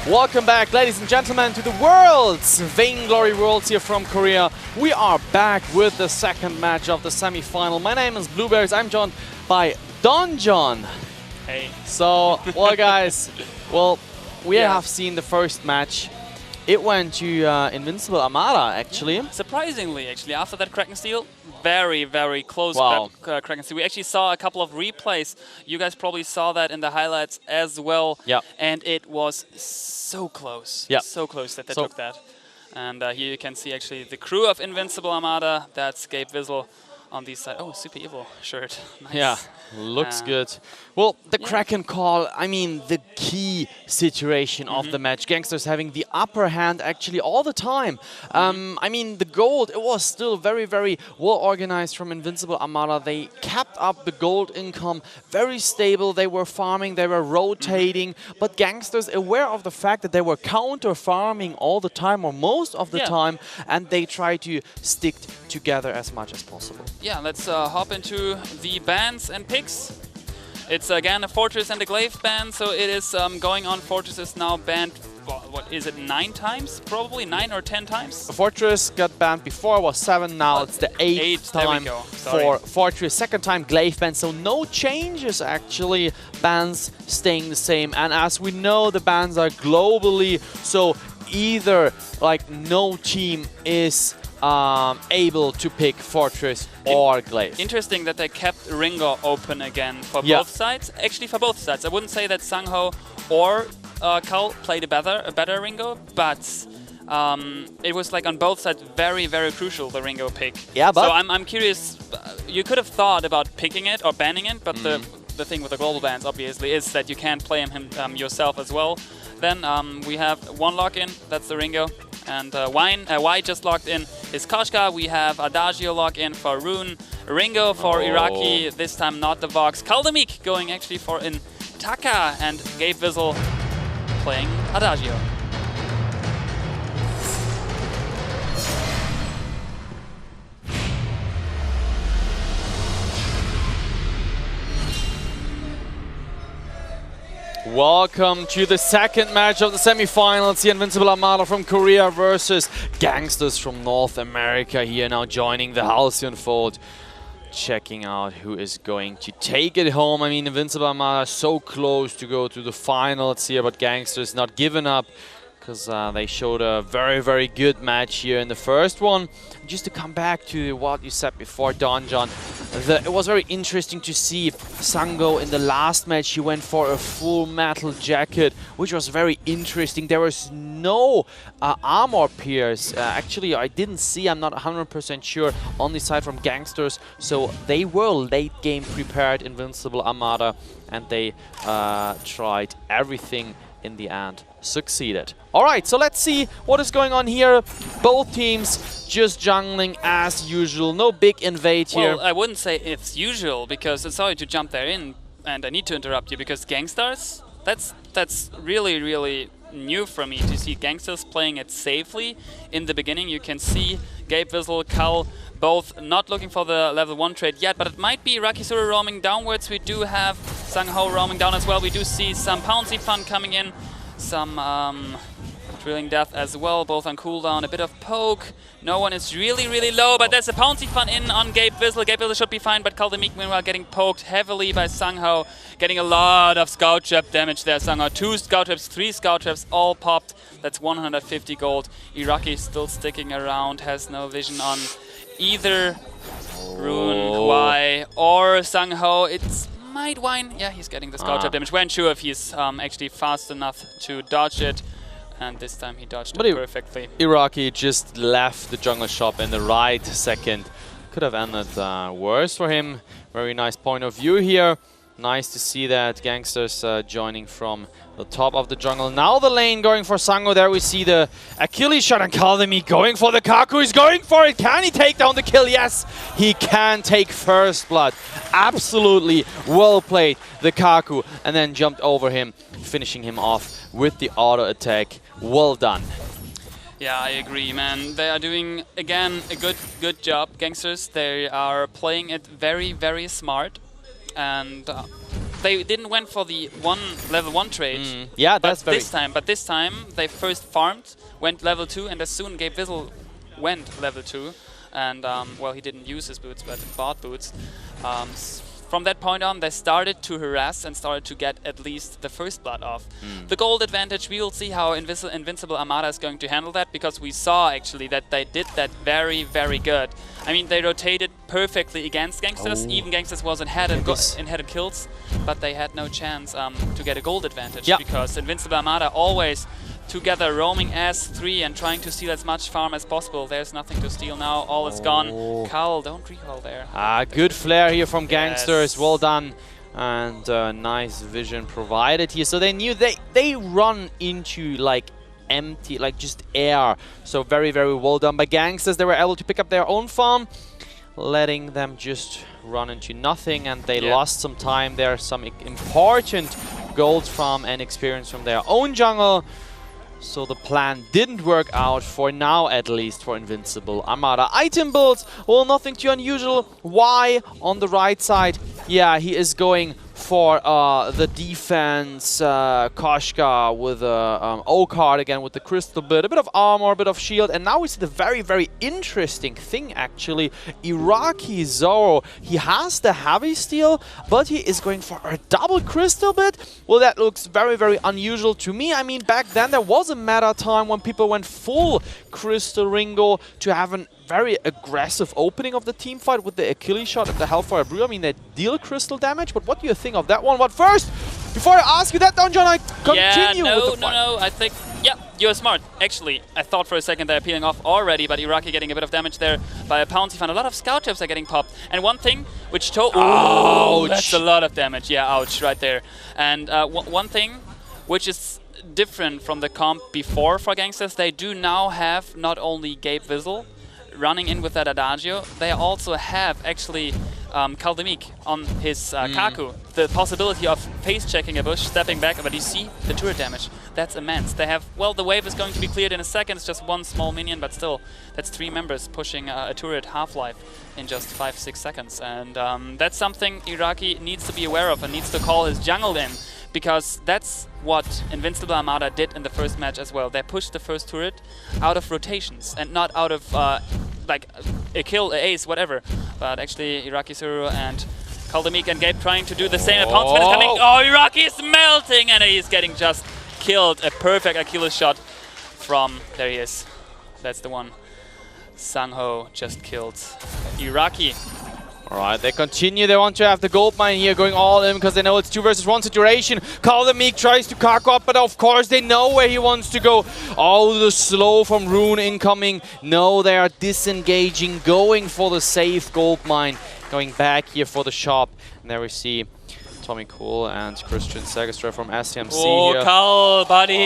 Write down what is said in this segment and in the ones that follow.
Welcome back, ladies and gentlemen, to the Worlds! Vainglory Worlds here from Korea. We are back with the second match of the semi-final. My name is Blueberries. I'm joined by Don John. Hey. So, well, guys, we have seen the first match. It went to Invincible Armada, actually. Surprisingly, actually, after that Kraken Steel, very, very close Kraken Steel. We actually saw a couple of replays. You guys probably saw that in the highlights as well. Yeah. And it was so close. Yeah. So close that they took that. And here you can see actually the crew of Invincible Armada. That's Gabe Wiesel on the side. Oh, Super Evil shirt. Nice. Yeah, looks good. Well, the Kraken call, I mean, the key situation of the match. Gankstars having the upper hand actually all the time. I mean, the gold, it was still very, very well organized from Invincible Armada. They kept up the gold income, very stable. They were farming, they were rotating. But Gankstars, aware of the fact that they were counter-farming all the time or most of the time, and they try to stick together as much as possible. Yeah, let's hop into the bans and picks. It's again a Fortress and a Glaive ban, so it is going on. Fortress is now banned, what is it, 9 times? Probably 9 or 10 times? Fortress got banned before, it was 7, now it's the 8th time for Fortress. Second time Glaive ban, so no changes actually. Bans staying the same, and as we know, the bans are globally, so either like no team is able to pick Fortress or Glaive. Interesting that they kept Ringo open again for both sides. Actually, for both sides. I wouldn't say that Sangho or Kal played a better Ringo, but it was like on both sides very, very crucial, the Ringo pick. Yeah, but so I'm curious. You could have thought about picking it or banning it, but the thing with the global bans obviously is that you can't play him yourself as well. Then we have one lock-in, that's the Ringo. And Y just locked in his Koshka. We have Adagio lock in for Rune. Ringo for Iraqi, this time not the Vox. Kaldamik going actually for Taka, and Gabe Wiesel playing Adagio. Welcome to the second match of the semi-finals. The Invincible Armada from Korea versus Gankstars from North America here now joining the Halcyon Fold. Checking out who is going to take it home. I mean, Invincible Armada so close to go to the finals here, but Gankstars not giving up because they showed a very, very good match here in the first one. Just to come back to what you said before, Don John, it was very interesting to see Sangho in the last match. He went for a full metal jacket, which was very interesting. There was no armor pierce. Actually, I didn't see, I'm not 100% sure, on the side from Gankstars. So they were late game prepared, Invincible Armada, and they tried everything in the end. Succeeded. Alright, so let's see what is going on here. Both teams just jungling as usual. No big invade here. Well, I wouldn't say it's usual, because sorry to jump there in, and I need to interrupt you, because Gankstars, that's really, really new for me to see Gankstars playing it safely. In the beginning, you can see Gabe Wiesel, Kal, both not looking for the level 1 trade yet, but it might be Rakisuru roaming downwards. We do have Sangho roaming down as well. We do see some Pouncy Fun coming in, some Drilling Death as well, both on cooldown, a bit of poke. No one is really, really low, but there's a Pouncy Fun in on Gabe Wiesel. Gabe Wiesel should be fine, but Kaldamik meanwhile getting poked heavily by Sangho, getting a lot of Scout Trap damage there. Sangho, 2 Scout Traps, 3 Scout Traps, all popped. That's 150 gold. Iraqi still sticking around, has no vision on either Rune, Y, or Sangho. It's might whine. Yeah, he's getting the Scout Trap damage. We're unsure if he's actually fast enough to dodge it. And this time he dodged it perfectly. Iraqi just left the jungle shop in the right second. Could have ended worse for him. Very nice point of view here. Nice to see that Gankstars joining from the top of the jungle. Now the lane going for Sangho. There we see the Achilles shot, and Kaldamik going for the Kaku. He's going for it. Can he take down the kill? Yes, he can take first blood. Absolutely well played, the Kaku, and then jumped over him, finishing him off with the auto attack. Well done. Yeah, I agree, man. They are doing, again, a good job, Gankstars. They are playing it very, very smart. And they didn't went for the level 1 trade. Yeah, that's very... But this time they first farmed, went level 2, and as soon Gabe Vizzle went level 2, and well, he didn't use his boots, but bought boots. From that point on, they started to harass and started to get at least the first blood off. The gold advantage, we will see how Invincible Armada is going to handle that, because we saw actually that they did that very, very good. I mean, they rotated perfectly against Gankstars. Even Gankstars was in headed kills, but they had no chance to get a gold advantage, because Invincible Armada always together roaming as 3 and trying to steal as much farm as possible. There's nothing to steal now, all is gone. Carl, don't recall there. Good flare here from Gankstars, well done. And nice vision provided here. So they knew they run into like empty, like just air. So very, very well done by Gankstars. They were able to pick up their own farm, letting them just run into nothing, and they lost some time there, some important gold from and experience from their own jungle. So the plan didn't work out for now, at least for Invincible Armada. Item builds, well, nothing too unusual. Why on the right side? Yeah, he is going for the defense, Koshka with O-card again with the crystal bit, a bit of armor, a bit of shield, and now we see the very, very interesting thing actually. Iraqi Zoro, he has the heavy steel, but he is going for a double crystal bit. Well, that looks very, very unusual to me. I mean, back then there was a meta time when people went full crystal Ringo to have a very aggressive opening of the team fight with the Achilles shot and the Hellfire Brew. I mean, they deal crystal damage, but what do you think of that one? But first, before I ask you that, Don John, I continue with the fight. No, I think, yeah, you're smart. Actually, I thought for a second they're peeling off already, but Iraqi getting a bit of damage there by a pounce. He found a lot of scout chips are getting popped. And one thing which oh, that's a lot of damage. Yeah, ouch, right there. And one thing which is different from the comp before for Gankstars, they do now have not only Gabe Vizzle running in with that Adagio, they also have actually Kaldemik on his Kaku. The possibility of face-checking a bush, stepping back, but you see the turret damage. That's immense. They have, well, the wave is going to be cleared in a second. It's just one small minion, but still, that's 3 members pushing a turret half-life in just 5-6 seconds. And that's something Iraqi needs to be aware of and needs to call his jungle in, because that's what Invincible Armada did in the first match as well. They pushed the first turret out of rotations and not out of like a kill, a ace, whatever. But actually Iraqi Zuru and Kaldemik and Gabe trying to do the same. Pouncement is coming. Oh, Iraqi is melting and he's getting just killed. A perfect Achilles shot from, there he is. That's the one. Sangho just killed Iraqi. Alright, they continue. They want to have the gold mine here going all in because they know it's 2 versus 1 situation. Kaldemik tries to Kaku up, but of course they know where he wants to go. Oh, the slow from Rune incoming. No, they are disengaging, going for the safe gold mine. Going back here for the shop. And there we see Tommy Cool and Christian Segestra from SCMC oh, here. Carl, buddy!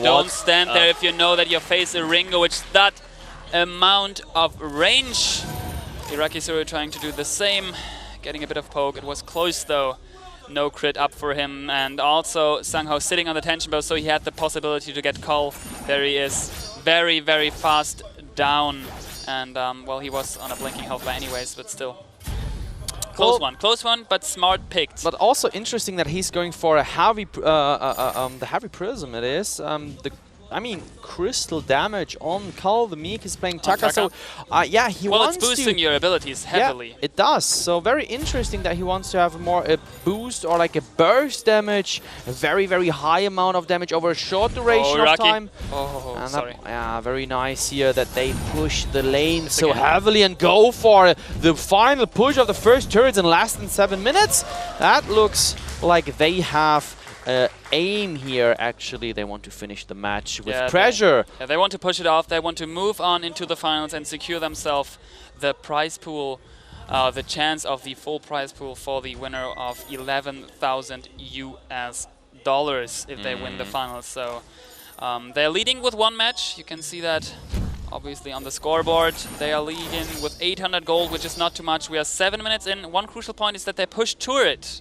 Don't stand there if you know that you face a Ringo, which that amount of range. Iraqi Zuru trying to do the same, getting a bit of poke. It was close though. No crit up for him. And also Sangho sitting on the tension bow, so he had the possibility to get Call. There he is. Very, very fast down. And well, he was on a blinking health bar anyways, but still. Close one, but smart picked. But also interesting that he's going for a heavy, the heavy prism it is. I mean, crystal damage on Kaldemik is playing Taka, so yeah, he wants to... Well, it's boosting your abilities heavily. Yeah, it does. So very interesting that he wants to have more a boost or like a burst damage, a very, very high amount of damage over a short duration of time. Oh, and sorry. Yeah, very nice here that they push the lane so heavily and go for the final push of the first turrets in less than 7 minutes. That looks like they have aim here. Actually, they want to finish the match with pressure. They want to push it off. They want to move on into the finals and secure themselves the prize pool, the chance of the full prize pool for the winner of $11,000 US if they win the finals. So they're leading with 1 match. You can see that obviously on the scoreboard. They are leading with 800 gold, which is not too much. We are 7 minutes in. One crucial point is that they push turret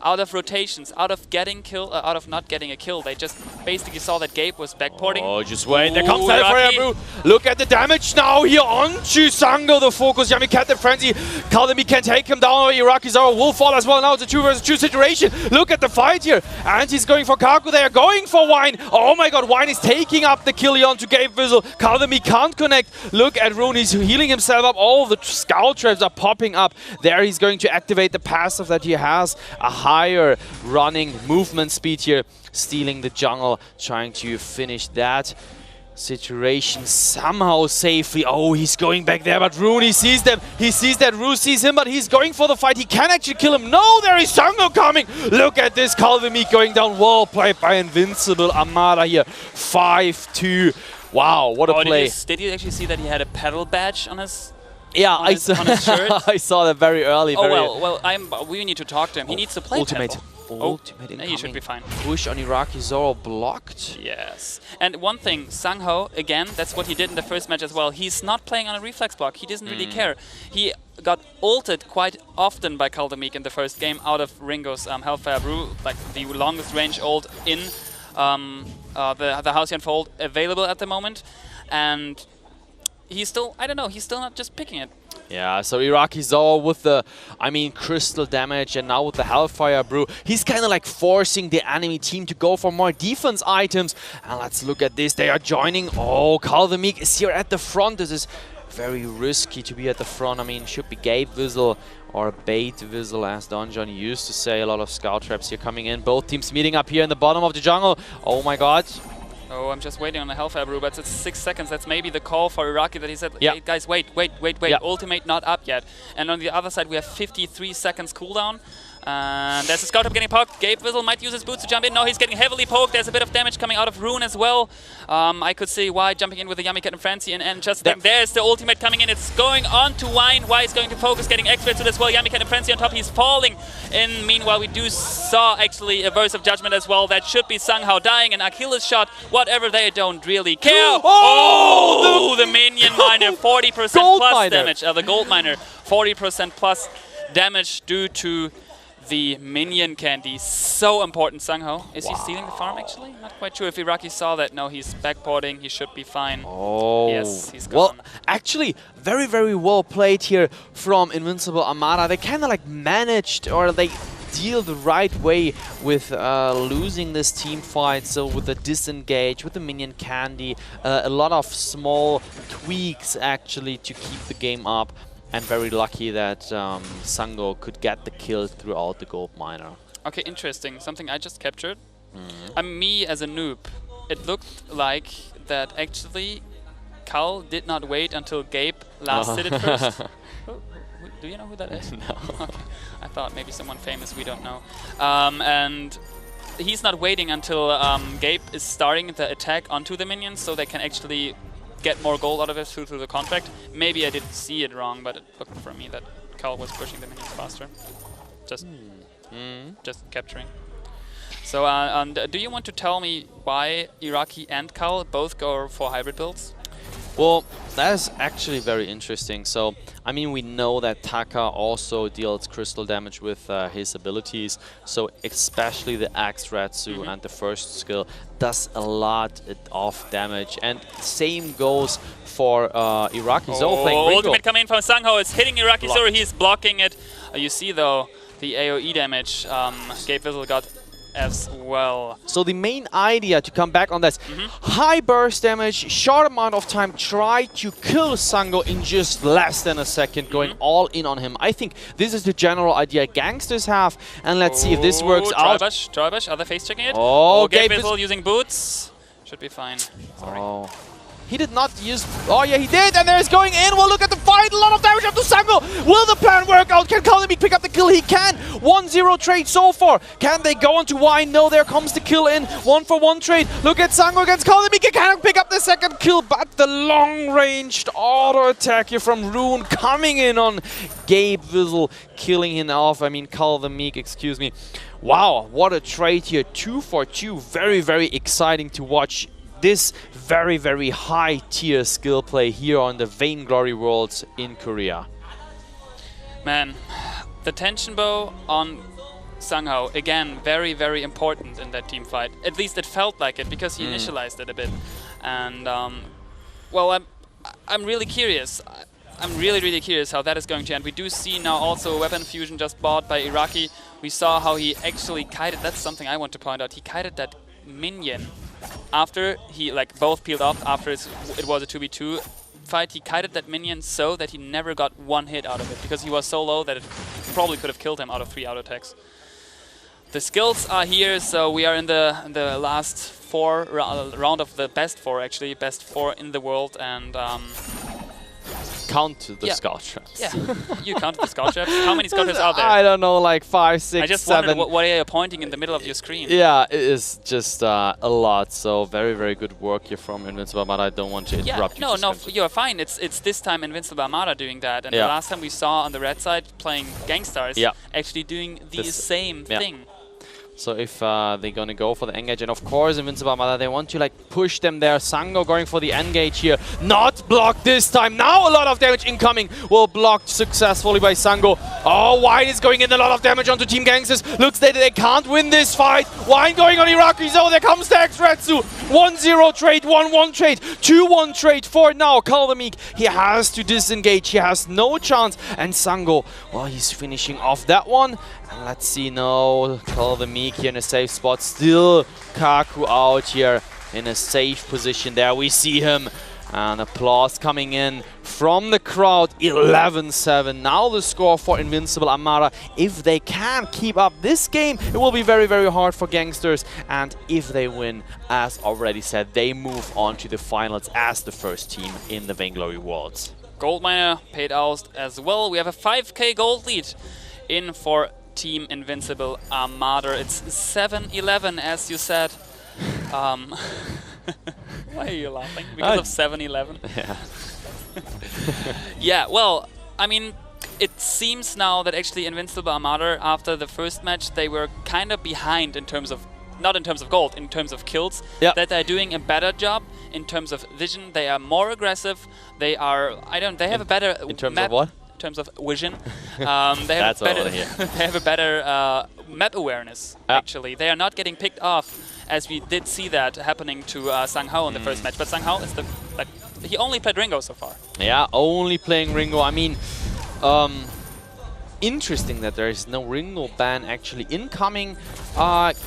out of rotations, out of not getting a kill. They just basically saw that Gabe was backporting. Oh, just wait. There comes Hellfire Brew. Look at the damage now here onto Sango. The focus. Yami Cat, the frenzy. Kaldemir can take him down. Iraqi Zoro will fall as well now. It's a 2 versus 2 situation. Look at the fight here. And he's going for Kaku. They are going for Wine. Oh my god, Wine is taking up the kill here onto Gabe Vizzle. Kaldemir can't connect. Look at Rune. He's healing himself up. All the scout traps are popping up. There he's going to activate the passive that he has. A higher running movement speed here. Stealing the jungle. Trying to finish that situation somehow safely. Oh, he's going back there, but Rune, he sees them. He sees that Rune sees him, but he's going for the fight. He can actually kill him. No, there is Sango coming. Look at this. Kaldemir going down. Well played by Invincible Armada here. 5-2. Wow, what a play. Did you actually see that he had a pedal badge on his on his shirt? I saw that very early. We need to talk to him. He needs to play Ultimate. tempo. Ultimate incoming. He should be fine. Push on Iraqi Zoro blocked. Yes. And one thing, Sangho, again, that's what he did in the first match as well. He's not playing on a reflex block. He doesn't really care. He got ulted quite often by Kaldemir in the first game out of Ringo's Hellfire Brew, like the longest range ult in the Halcyon Fold available at the moment. And he's still, I don't know, he's still not just picking it. Yeah, so Iraqi Zoro with the, crystal damage, and now with the Hellfire Brew, he's kind of like forcing the enemy team to go for more defense items. And let's look at this. They are joining. Oh, Kaldemir is here at the front. This is very risky to be at the front. Should be Gabe Vizzle or Bait Vizzle, as Donjon used to say. A lot of scout traps here coming in. Both teams meeting up here in the bottom of the jungle. Oh my god. Oh, I'm just waiting on the Hellfire Brew, but it's 6 seconds. That's maybe the call for Iraqi that he said, yeah. Hey, guys, wait. Yeah. Ultimate not up yet. And on the other side, we have 53 seconds cooldown. And there's a scout up getting poked. Gabe Vizzle might use his boots to jump in. No, he's getting heavily poked. There's a bit of damage coming out of Rune as well. I could see why jumping in with the Yami Cat and Frenzy, and just there's the ultimate coming in. It's going on to Wine. Why is going to focus, getting extra to as well. Yami Cat and Frenzy on top. He's falling. And meanwhile, we saw actually a Verse of Judgment as well. That should be Sanghao dying. An Achilles shot. Whatever, they don't really care. Oh, the minion miner, 40% plus damage. The gold miner, 40% plus damage due to the minion candy. So important, Sangho. Is he stealing the farm, actually? Not quite sure if Iraqi saw that. No, he's backporting. He should be fine. Oh. Yes, he's gone. Well, actually, very, very well played here from Invincible Armada. They kind of like managed, or they deal the right way with losing this team fight. So with the disengage, with the minion candy, a lot of small tweaks actually to keep the game up. And very lucky that Sango could get the kill throughout the gold miner. Okay, interesting. Something I just captured. Me as a noob, it looked like that actually Kal did not wait until Gabe last did it first. Do you know who that is? No. Okay. I thought maybe someone famous we don't know. And he's not waiting until Gabe is starting the attack onto the minions, so they can actually get more gold out of it through the contract. Maybe I did see it wrong, but it looked for me that Kal was pushing the minions faster. Just capturing. So, do you want to tell me why Iraqi and Kal both go for hybrid builds? Well, that is actually very interesting. So, we know that Taka also deals crystal damage with his abilities. So, especially the Axe Ratsu and the first skill does a lot of damage. And same goes for Iraqi Zoro playing Ringo. Ultimate coming in from Sangho. It's hitting Iraqi Zoro. He's blocking it. You see, though, the AoE damage Gabe Vizzle got as well. So the main idea to come back on this, high burst damage, short amount of time, try to kill Sango in just less than a second, going all in on him. I think this is the general idea Gankstars have, and let's see if this works out. Tribush, are they face checking it? Oh, Gabe Vizzle using boots. Should be fine. Sorry. Oh. He did not use... Oh, yeah, he did, and there's going in. Well, look at the fight. A lot of damage up to Sango. Will the plan work out? Can Kaldemir pick up the kill? He can. 1-0 trade so far. Can they go on to Wine? No, there comes the kill in. 1-for-1 trade. Look at Sango against Kaldemir. He cannot pick up the second kill, but the long-ranged auto attack here from Rune coming in on Gabe Vizzle, killing him off. Kaldemir, excuse me. Wow, what a trade here. 2-for-2. Very, very exciting to watch. This very, very high tier skill play here on the Vainglory Worlds in Korea. Man, the tension bow on Sang-ho, again, very, very important in that team fight. At least it felt like it, because he initialized it a bit. And, well, I'm really curious. I'm really, really curious how that is going to end. We do see now also a weapon fusion just bought by Iraqi. We saw how he actually kited, that's something I want to point out, he kited that minion after he, like, both peeled off after it was a 2v2 fight. He kited that minion so that he never got one hit out of it, because he was so low that it probably could have killed him out of 3 auto attacks. The skills are here, so we are in the last round of the best 4, actually, best 4 in the world, and count the scout traps. Yeah, you counted the scout traps. How many scout traps are there? I don't know, like 5, 6, 7. I just wondered what are you pointing in the middle of your screen? Yeah, it is just a lot. So very, very good work here from Invincible Armada. I don't want to interrupt you. No, you're fine. It's this time Invincible Armada doing that, and the last time we saw on the red side playing Gankstars actually doing the same thing. So if they're gonna go for the engage, and of course Invincible Armada, they want to like push them there. Sango going for the engage here, not blocked this time. Now a lot of damage incoming, well blocked successfully by Sango. Oh, Wine is going in a lot of damage onto Team Gangsters. Looks like they can't win this fight. Wine going on Iraqi, so there comes the X-Retsu. 1-0 trade, 1-1 trade, 2-1 trade for now. Kaldameek, he has to disengage, he has no chance. And Sango, well, he's finishing off that one. And let's see now, Kaldameek here in a safe spot. Still Kaku out here in a safe position there. We see him. And applause coming in from the crowd. 11-7. Now the score for Invincible Armada. If they can keep up this game, it will be very, very hard for Gangsters. And if they win, as already said, they move on to the finals as the first team in the Vainglory Worlds. Gold miner paid out as well. We have a 5k gold lead in for Team Invincible Armada. It's 7-11, as you said. Why are you laughing? Because of 7-11? Yeah. Yeah, well, I mean, it seems now that actually Invincible Armada, after the first match, they were kind of behind in terms of, not in terms of gold, in terms of kills. Yeah. That they're doing a better job in terms of vision. They are more aggressive. They are, they have a better in terms map. of what? In terms of vision. They have they have a better map awareness, actually. They are not getting picked off, as we did see that happening to Sang-ho in the first match. But Sang-ho is he only played Ringo so far. Yeah, only playing Ringo. I mean, interesting that there is no Ringo ban actually incoming.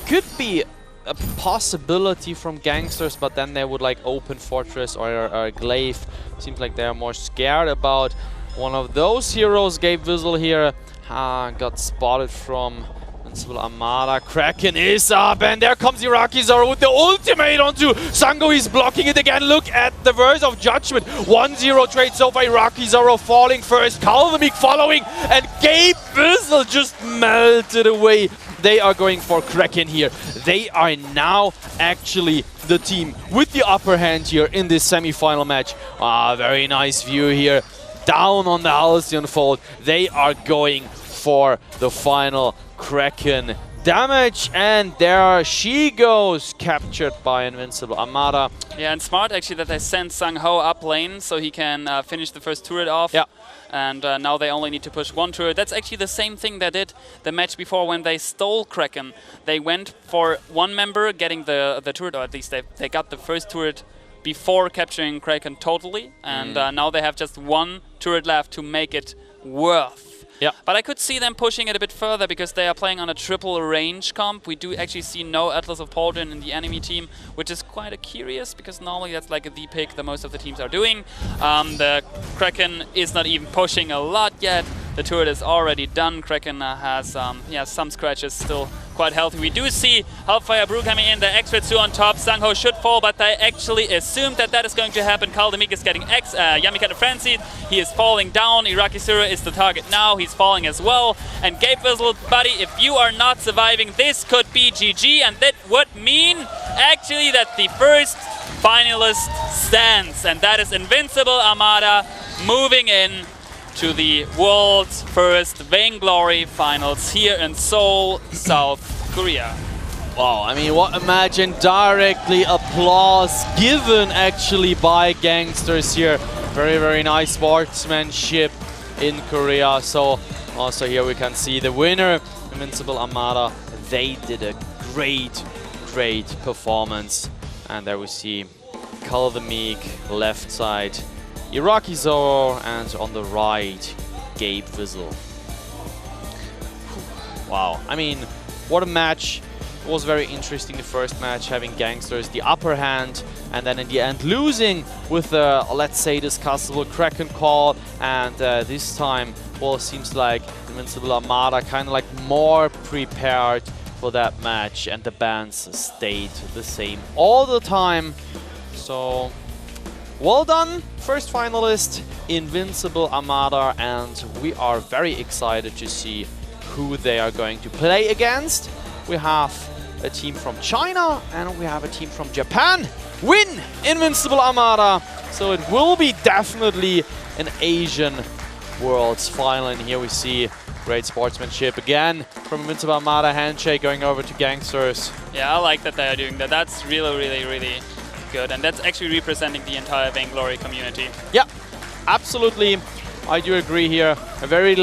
Could be a possibility from Gangsters, but then they would like open Fortress or Glaive. Seems like they're more scared about one of those heroes. Gabe Wiesel here got spotted from Invincible Armada. Kraken is up, and there comes Iraqi Zoro with the ultimate onto Sango. He's blocking it again. Look at the verse of Judgment. 1-0 trade so far. Iraqi Zoro falling first. Kaldameek following, and Gabe Wiesel just melted away. They are going for Kraken here. They are now actually the team with the upper hand here in this semi-final match. Very nice view here. Down on the Halcyon Fold. They are going for the final Kraken damage, and there she goes, captured by Invincible Armada. Yeah, and smart actually that they sent Sang-ho up lane so he can finish the first turret off. Yeah. And now they only need to push one turret. That's actually the same thing they did the match before when they stole Kraken. They went for one member getting the turret, or at least they got the first turret before capturing Kraken totally, and now they have just one turret left to make it worth. Yeah. But I could see them pushing it a bit further because they are playing on a triple range comp. We do actually see no Atlas of Pauldron in the enemy team, which is quite curious because normally that's like the pick that most of the teams are doing. The Kraken is not even pushing a lot yet. The turret is already done. Kraken has some scratches, still quite healthy. We do see Hellfire Brew coming in, the X-Retsu on top. Sang-ho should fall, but they actually assumed that that is going to happen. Kaldameek is getting Yamika frenzied. He is falling down. Iraqi Sura is the target now. He's falling as well. And Gabe Wiesel, buddy, if you are not surviving, this could be GG, and that would mean actually that the first finalist stands, and that is Invincible Armada moving in to the world's first Vainglory finals here in Seoul, South Korea. Wow, I mean, imagine directly applause given actually by Gangsters here. Very, very nice sportsmanship in Korea. So also here we can see the winner, Invincible Armada, they did a great performance. And there we see Kal the Meek, left side, Iraqi Zoro, and on the right, Gabe Vizzle. Wow, I mean, what a match. It was very interesting, the first match, having Gankstars the upper hand, and then in the end losing with the, let's say, discussable Kraken call. And this time, well, it seems like Invincible Armada kind of like more prepared for that match, and the bans stayed the same all the time. So, well done, first finalist, Invincible Armada, and we are very excited to see who they are going to play against. We have a team from China and we have a team from Japan. Win Invincible Armada. So it will be definitely an Asian Worlds final. And here we see great sportsmanship again from Invincible Armada. Handshake going over to Gankstars. Yeah, I like that they are doing that. That's really good. And that's actually representing the entire Vainglory community. Yeah, absolutely. I do agree here. I very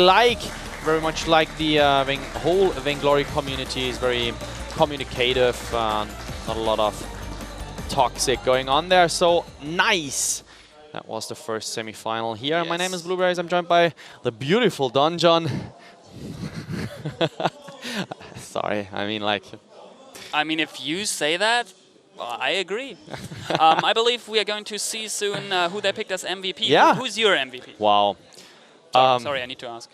much like the whole Vainglory community is very communicative, not a lot of toxic going on there, so nice. That was the first semi-final here. Yes. My name is Blueberries, I'm joined by the beautiful Donjon. Sorry, I mean if you say that, well, I agree. I believe we are going to see soon who they picked as MVP. Yeah. Who's your MVP? Wow. Sorry, I need to ask.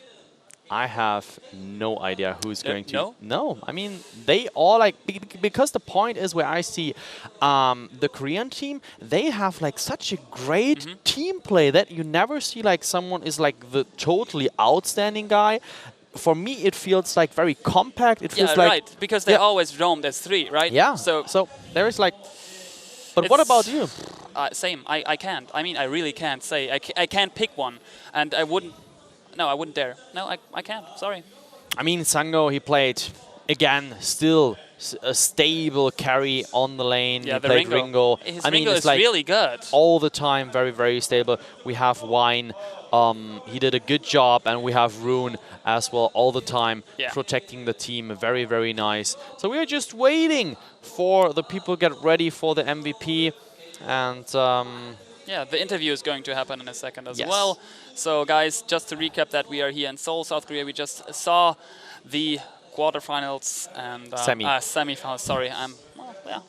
I have no idea who's going to... No? No, I mean, they all like... Because the point is where I see the Korean team, they have like such a great team play that you never see like someone is like the totally outstanding guy. For me, it feels like very compact. It feels like... right, because they always roamed as three, right? Yeah, so there is like... But what about you? Same, I can't. I mean, I really can't say. I can't pick one, and I wouldn't... No, I wouldn't dare. No, I can't. Sorry. I mean, Sango, he played, again, still a stable carry on the lane. Yeah, he played Ringo. His Ringo is like really good. All the time, very stable. We have Wine. He did a good job. And we have Rune as well, all the time, protecting the team. Very nice. So we are just waiting for the people to get ready for the MVP. And... yeah, the interview is going to happen in a second as well. So guys, just to recap that we are here in Seoul, South Korea. We just saw the quarterfinals and semifinals. Sorry,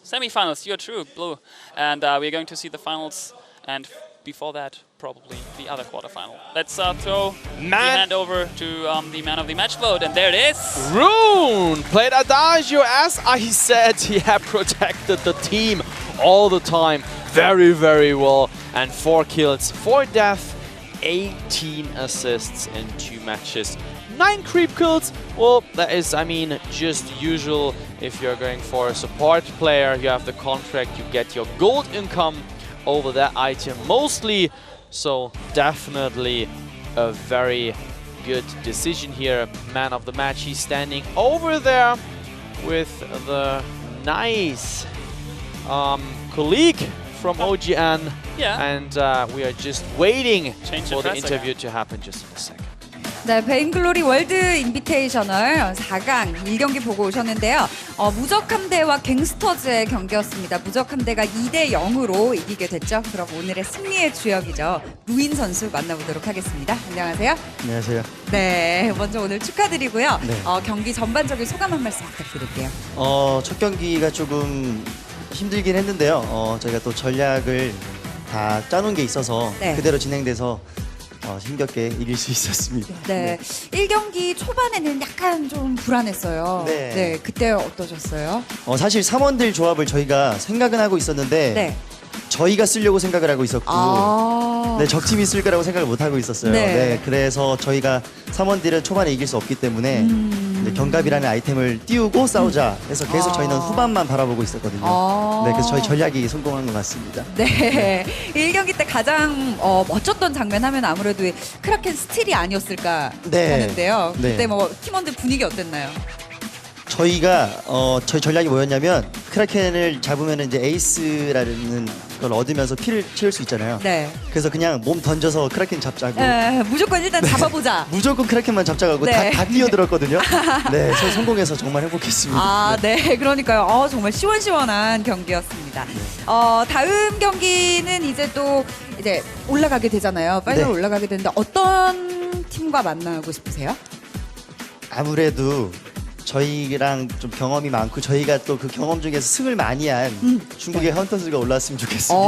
semifinals. You're true, Blue. And we're going to see the finals, and before that, probably the other quarterfinal. Let's throw the hand over to the man of the match vote, and there it is. Rune played Adagio, as I said. He had protected the team all the time very well, and 4 kills, 4 deaths, 18 assists in 2 matches, 9 creep kills. Well, that is, I mean, just usual. If you're going for a support player, you have the contract, you get your gold income over that item mostly. So definitely a very good decision here. Man of the match, he's standing over there with the nice colleague from OGN, and we are just waiting for the interview to happen just in a second. 네, 베인글로리 월드 인비테이셔널 4강 1경기 보고 오셨는데요. 무적함대와 갱스터즈의 경기였습니다. 무적함대가 2대0으로 이기게 됐죠. 그럼 오늘의 승리의 주역이죠. 루인 선수 만나보도록 하겠습니다. 안녕하세요. 안녕하세요. 네, 먼저 오늘 축하드리고요. 네. 경기 전반적인 소감 한 말씀 부탁드릴게요. 첫 경기가 조금 힘들긴 했는데요. 저희가 또 전략을 다 짜놓은 게 있어서 그대로 진행돼서 힘겹게 이길 수 있었습니다. 네. 1경기 초반에는 약간 좀 불안했어요. 네. 그때 어떠셨어요? 사실 3원들 조합을 저희가 생각은 하고 있었는데 저희가 쓰려고 생각을 하고 있었고 적팀이 쓸 거라고 생각을 못 하고 있었어요. 네. 그래서 저희가 3원들은 초반에 이길 수 없기 때문에 경갑이라는 아이템을 띄우고 싸우자 해서 계속 저희는 후반만 바라보고 있었거든요. 네, 그래서 저희 전략이 성공한 것 같습니다. 네, 1경기 때 가장 멋졌던 장면 하면 아무래도 크라켄 스틸이 아니었을까 하는데요. 그때 뭐 팀원들 분위기 어땠나요? 저희가 저희 전략이 뭐였냐면 크라켄을 잡으면 이제 에이스라는 걸 얻으면서 피를 채울 수 있잖아요. 네. 그래서 그냥 몸 던져서 크라켄 잡자고. 네, 무조건 일단 잡아보자. 무조건 크라켄만 잡자고 네. 다 뛰어들었거든요. 네, 저 성공해서 정말 행복했습니다. 아, 네, 그러니까요. 정말 시원시원한 경기였습니다. 다음 경기는 이제 또 이제 올라가게 되잖아요. 파이널 네. 올라가게 되는데 어떤 팀과 만나고 싶으세요? 아무래도 저희랑 좀 경험이 많고 저희가 또 그 경험 중에서 승을 많이 한 중국의 헌터즈가 올라왔으면 좋겠습니다.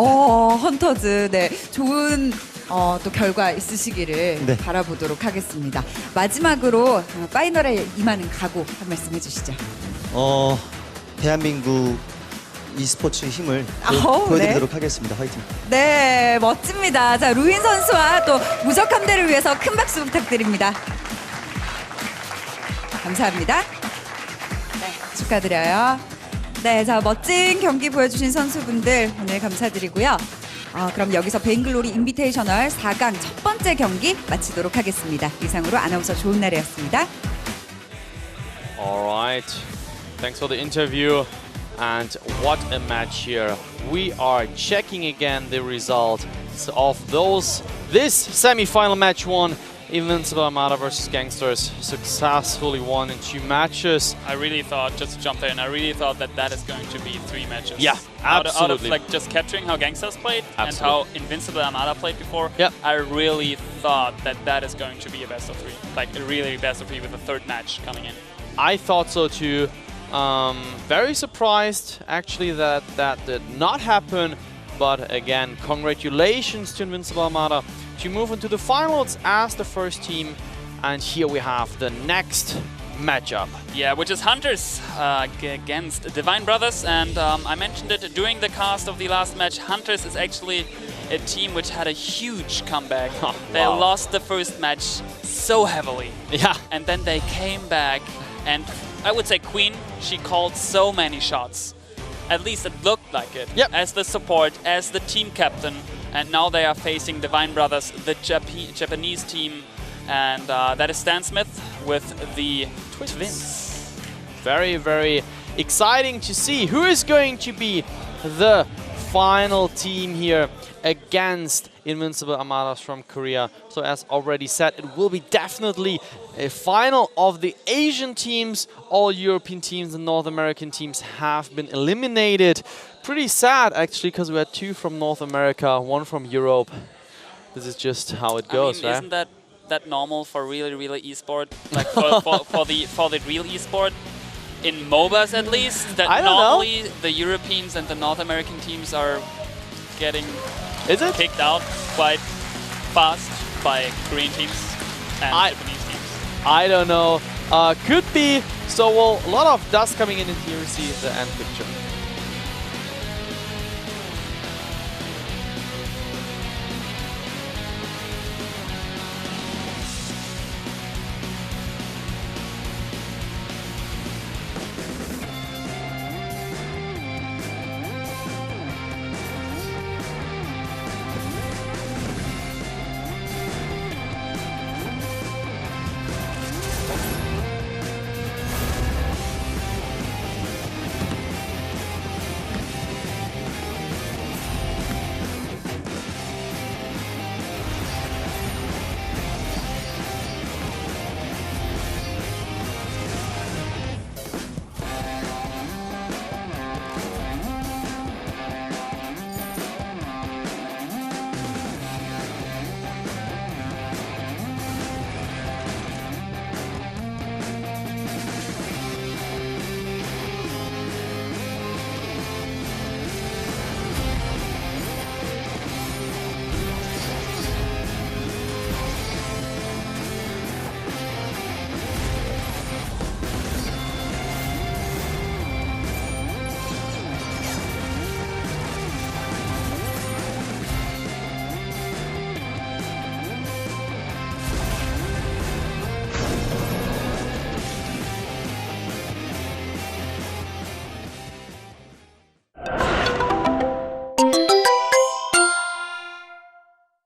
헌터즈, 네, 좋은 또 결과 있으시기를 네. 바라보도록 하겠습니다. 마지막으로 파이널에 임하는 각오 한 말씀 해주시죠. 대한민국 e스포츠 힘을 보여드리도록 하겠습니다. 화이팅. 네, 멋집니다. 자, 루인 선수와 또 무적함대를 위해서 큰 박수 부탁드립니다. 감사합니다. 네, 축하드려요. 네, 자, 멋진 경기 보여주신 선수분들 오늘 감사드리고요. 그럼 여기서 베인글로리 인비테이셔널 4강 첫 번째 경기 마치도록 하겠습니다. 이상으로 아나운서 좋은 날이었습니다. Alright, thanks for the interview. And what a match here. We are checking again the results of this semi-final match one. Invincible Armada versus Gankstars successfully won in 2 matches. I really thought, just to jump in, I really thought that is going to be 3 matches. Yeah, absolutely. Out of like just capturing how Gankstars played and how Invincible Armada played before, yeah. I really thought that is going to be a best of 3. Like a really best of 3 with a 3rd match coming in. I thought so too. Very surprised actually that did not happen. But again, congratulations to Invincible Armada to move into the finals as the first team. And here we have the next matchup. Yeah, which is Hunters against Divine Brothers. And I mentioned it during the cast of the last match. Hunters is actually a team which had a huge comeback. They lost the first match so heavily. Yeah. And then they came back. And I would say Queen, she called so many shots. At least it looked like it. Yep. As the support, as the team captain. And now they are facing Divine Brothers, the Japanese team. And that is Stan Smith with the Twins. Very, very exciting to see who is going to be the final team here against Invincible Armadas from Korea. So as already said, it will be definitely a final of the Asian teams. All European teams and North American teams have been eliminated. Pretty sad actually, because we had 2 from North America, 1 from Europe. This is just how it goes, right? Isn't that normal for really esport? Like for the real esport? In MOBAs at least, that normally the Europeans and the North American teams are getting kicked out quite fast by Korean teams and Japanese teams. I don't know. Could be. So a lot of dust coming in here. We see the end picture.